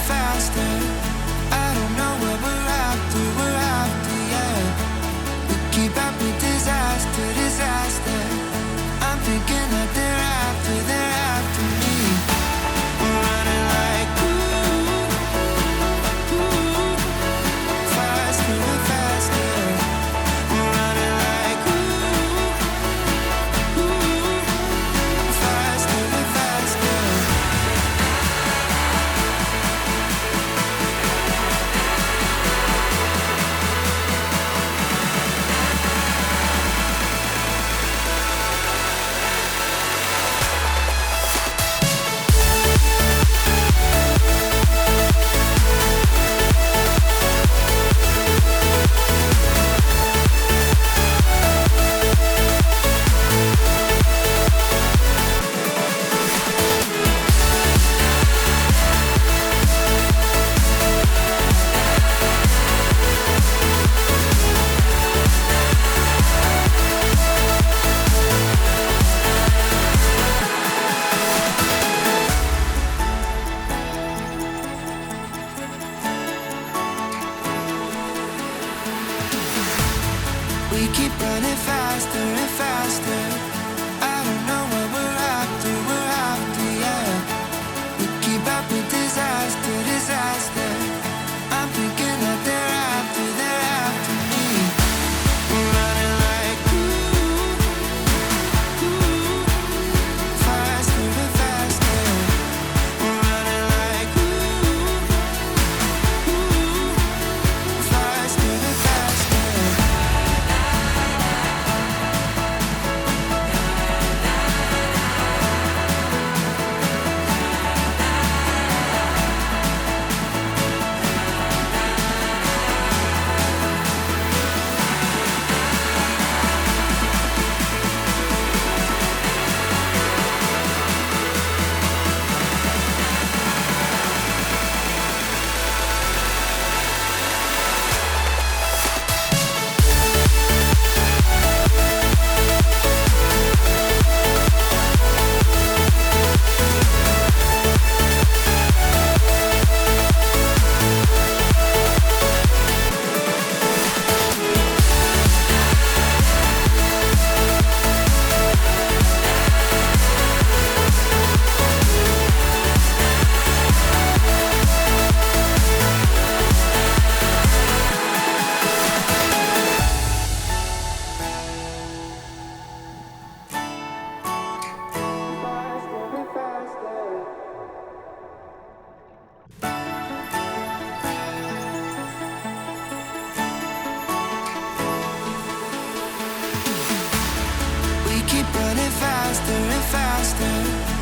faster. I don't know what we're after, yeah. We keep up with disaster, disaster. I'm thinking that they're after me. We're running like faster and faster. We're running like faster and faster. We keep running faster and faster. I don't know what we're after, yeah. We keep up with disaster, disaster. I'm thinking that they're after me. We're running like faster and faster. We're running like faster and faster. We keep running faster and faster.